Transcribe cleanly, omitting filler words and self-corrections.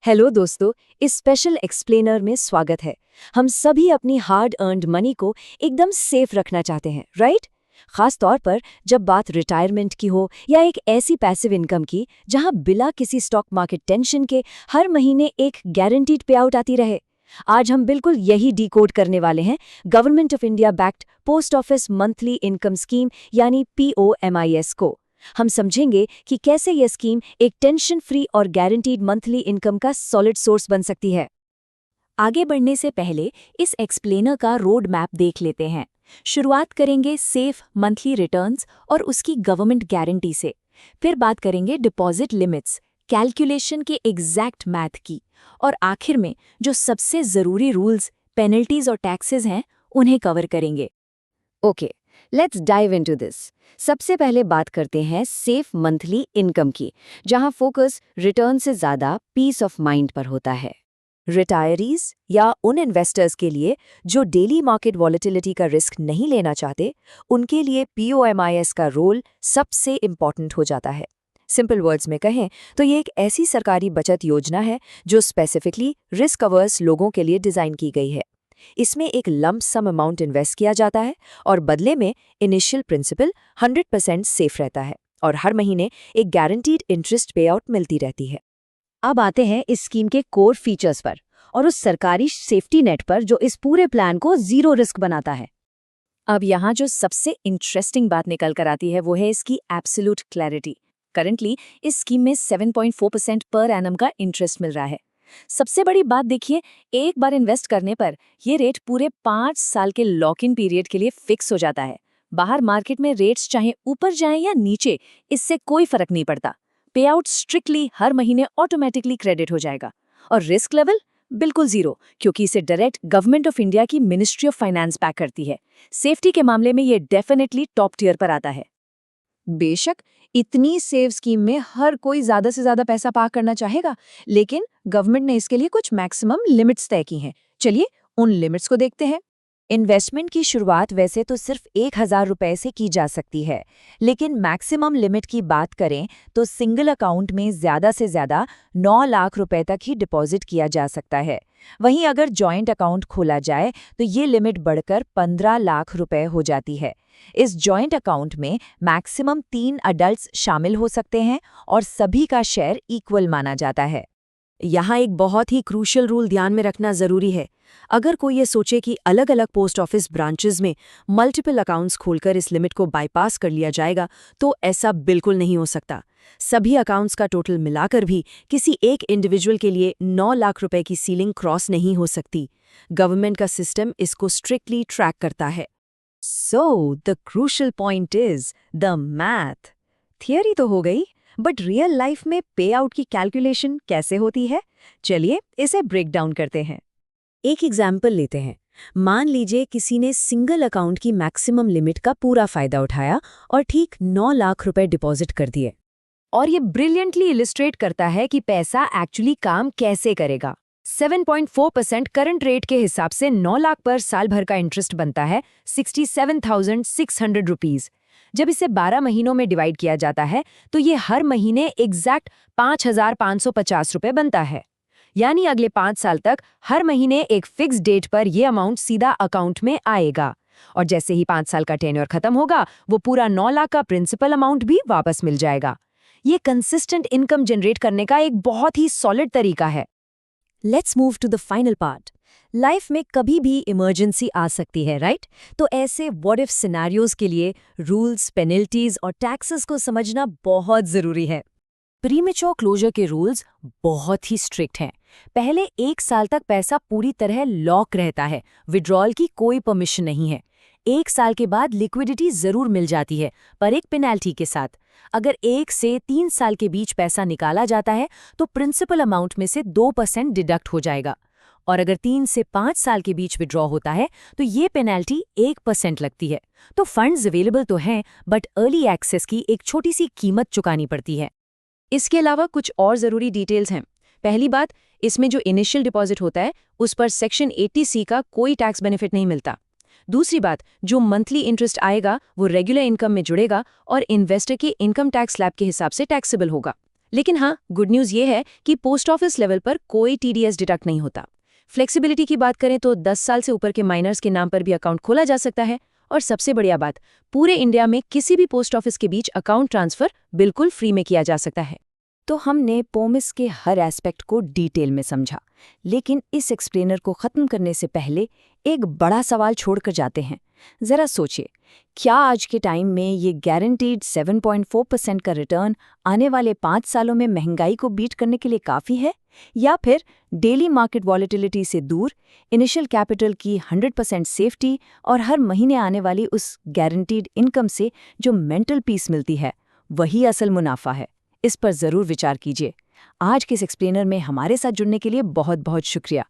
Hello दोस्तों, इस special explainer में स्वागत है। हम सभी अपनी हार्ड अर्न्ड मनी को एकदम सेफ रखना चाहते हैं, राइट? खास तौर पर जब बात रिटायरमेंट की हो या एक ऐसी पैसिव इनकम की जहां बिना किसी स्टॉक मार्केट टेंशन के हर महीने एक गारंटीड पे आउट आती रहे। आज हम बिल्कुल यही डिकोड करने वाले हैं government of India backed post office monthly income scheme यानी POMIS को। हम समझेंगे कि कैसे यह स्कीम एक टेंशन फ्री और गारंटीड मंथली इनकम का सॉलिड सोर्स बन सकती है। आगे बढ़ने से पहले इस एक्सप्लेनर का रोड मैप देख लेते हैं। शुरुआत करेंगे सेफ मंथली रिटर्न्स और उसकी गवर्नमेंट गारंटी से। फिर बात करेंगे डिपॉजिट लिमिट्स, कैलकुलेशन के एग्जैक्ट मैथ की, और आखिर में जो सबसे ज़रूरी रूल्स, पेनल्टीज और टैक्सेस हैं उन्हें कवर करेंगे। Okay, let's dive into this. सबसे पहले बात करते हैं सेफ मंथली इनकम की, जहां फोकस रिटर्न से ज़्यादा पीस ऑफ माइंड पर होता है। रिटायरीज या उन इन्वेस्टर्स के लिए जो डेली मार्केट वॉलेटिलिटी का रिस्क नहीं लेना चाहते, उनके लिए POMIS का रोल सबसे इम्पॉर्टेंट हो जाता है। सिंपल वर्ड्स में कहें तो ये एक ऐसी सरकारी बचत योजना है जो स्पेसिफिकली रिस्क अवर्स लोगों के लिए डिज़ाइन की गई है। इसमें एक लंप सम अमाउंट इन्वेस्ट किया जाता है और बदले में इनिशियल प्रिंसिपल 100% सेफ रहता है और हर महीने एक गारंटीड इंटरेस्ट पे आउट मिलती रहती है। अब आते हैं इस स्कीम के कोर फीचर्स पर और उस सरकारी सेफ्टी नेट पर जो इस पूरे प्लान को जीरो रिस्क बनाता है। अब यहाँ जो सबसे इंटरेस्टिंग बात निकल कर आती है वो है इसकी एब्सोल्यूट क्लैरिटी। करंटली इस स्कीम में 7.4% पर एनम का इंटरेस्ट मिल रहा है। सबसे बड़ी बात देखिए, एक बार इन्वेस्ट करने पर यह रेट पूरे 5 साल के लॉक इन पीरियड के लिए फिक्स हो जाता है। बाहर मार्केट में रेट्स चाहे ऊपर जाएं या नीचे, इससे कोई फर्क नहीं पड़ता। पे आउट स्ट्रिक्टली हर महीने ऑटोमेटिकली क्रेडिट हो जाएगा और रिस्क लेवल बिल्कुल जीरो, क्योंकि इसे डायरेक्ट गवर्नमेंट ऑफ इंडिया की मिनिस्ट्री ऑफ फाइनेंस बैक करती है। सेफ्टी के मामले में ये डेफिनेटली टॉप टियर पर आता है। बेशक इतनी सेव स्कीम में हर कोई ज्यादा से ज्यादा पैसा पार्क करना चाहेगा, लेकिन गवर्नमेंट ने इसके लिए कुछ मैक्सिमम लिमिट्स तय की हैं। चलिए उन लिमिट्स को देखते हैं। इन्वेस्टमेंट की शुरुआत वैसे तो सिर्फ 1,000 रुपए से की जा सकती है, लेकिन मैक्सिमम लिमिट की बात करें तो सिंगल अकाउंट में ज्यादा से ज्यादा 9 लाख रुपए तक ही डिपॉजिट किया जा सकता है। वहीं अगर जॉइंट अकाउंट खोला जाए तो ये लिमिट बढ़कर 15 लाख रुपए हो जाती है। इस जॉइंट अकाउंट में मैक्सिमम 3 अडल्ट्स शामिल हो सकते हैं और सभी का शेयर इक्वल माना जाता है। यहाँ एक बहुत ही क्रूशियल रूल ध्यान में रखना जरूरी है। अगर कोई ये सोचे कि अलग अलग पोस्ट ऑफिस ब्रांचेस में मल्टीपल अकाउंट्स खोलकर इस लिमिट को बाईपास कर लिया जाएगा, तो ऐसा बिल्कुल नहीं हो सकता। सभी अकाउंट्स का टोटल मिलाकर भी किसी एक इंडिविजुअल के लिए 9 लाख रुपए की सीलिंग क्रॉस नहीं हो सकती। गवर्नमेंट का सिस्टम इसको स्ट्रिक्टली ट्रैक करता है। So the crucial point is the math. Theory तो हो गई, बट रियल लाइफ में पे आउट की कैलकुलेशन कैसे होती है? चलिए इसे ब्रेक डाउन करते हैं। एक एग्जाम्पल लेते हैं। मान लीजिए किसी ने सिंगल अकाउंट की मैक्सिमम लिमिट का पूरा फायदा उठाया और ठीक 9 लाख रुपए डिपॉजिट कर दिए। और ये ब्रिलियंटली इलिस्ट्रेट करता है कि पैसा एक्चुअली काम कैसे करेगा। 7.4% करंट रेट के हिसाब से 9 लाख पर साल भर का इंटरेस्ट बनता है 67,600 रुपीज। जब इसे 12 महीनों में डिवाइड किया जाता है तो ये हर महीने एग्जैक्ट 5,550 रुपए बनता है। यानी अगले 5 साल तक हर महीने एक फिक्स डेट पर यह अमाउंट सीधा अकाउंट में आएगा और जैसे ही 5 साल का टेन्योर खत्म होगा, वो पूरा 9 लाख का प्रिंसिपल अमाउंट भी वापस मिल जाएगा। ये कंसिस्टेंट इनकम जनरेट करने का एक बहुत ही सॉलिड तरीका है। Let's move to the final part. Life में कभी भी इमरजेंसी आ सकती है, राइट? तो ऐसे व्हाट इफ सिनेरियोज के लिए रूल्स, पेनल्टीज और टैक्सेस को समझना बहुत जरूरी है। प्रीमेच्योर क्लोजर के रूल्स बहुत ही स्ट्रिक्ट हैं। पहले 1 साल तक पैसा पूरी तरह लॉक रहता है, विड्रॉल की कोई परमिशन नहीं है। 1 साल के बाद लिक्विडिटी जरूर मिल जाती है, पर एक पेनल्टी के साथ। अगर 1 से 3 साल के बीच पैसा निकाला जाता है तो प्रिंसिपल अमाउंट में से 2% डिडक्ट हो जाएगा, और अगर 3 से 5 साल के बीच विड्रॉ होता है तो ये पेनल्टी 1% लगती है। तो फंड्स अवेलेबल तो हैं, बट अर्ली एक्सेस की एक छोटी सी कीमत चुकानी पड़ती है। इसके अलावा कुछ और ज़रूरी डिटेल्स हैं। पहली बात, इसमें जो इनिशियल डिपॉजिट होता है उस पर सेक्शन 80C का कोई टैक्स बेनिफिट नहीं मिलता। दूसरी बात, जो मंथली इंटरेस्ट आएगा वो रेगुलर इनकम में जुड़ेगा और इन्वेस्टर के इनकम टैक्स स्लैब के हिसाब से टैक्सेबल होगा। लेकिन हाँ, गुड न्यूज़ ये है कि पोस्ट ऑफिस लेवल पर कोई टीडीएस डिडक्ट नहीं होता। फ्लेक्सिबिलिटी की बात करें तो 10 साल से ऊपर के माइनर्स के नाम पर भी अकाउंट खोला जा सकता है। और सबसे बढ़िया बात, पूरे इंडिया में किसी भी पोस्ट ऑफिस के बीच अकाउंट ट्रांसफर बिल्कुल फ्री में किया जा सकता है। तो हमने पोमिस के हर एस्पेक्ट को डिटेल में समझा, लेकिन इस एक्सप्लेनर को खत्म करने से पहले एक बड़ा सवाल छोड़कर जाते हैं। जरा सोचिए, क्या आज के टाइम में ये गारंटीड 7.4% का रिटर्न आने वाले 5 सालों में महंगाई को बीट करने के लिए काफ़ी है, या फिर डेली मार्केट वॉलेटिलिटी से दूर, इनिशियल कैपिटल की 100% सेफ्टी और हर महीने आने वाली उस गारंटीड इनकम से जो मेंटल पीस मिलती है, वही असल मुनाफा है? इस पर ज़रूर विचार कीजिए। आज के इस एक्सप्लेनर में हमारे साथ जुड़ने के लिए बहुत बहुत शुक्रिया।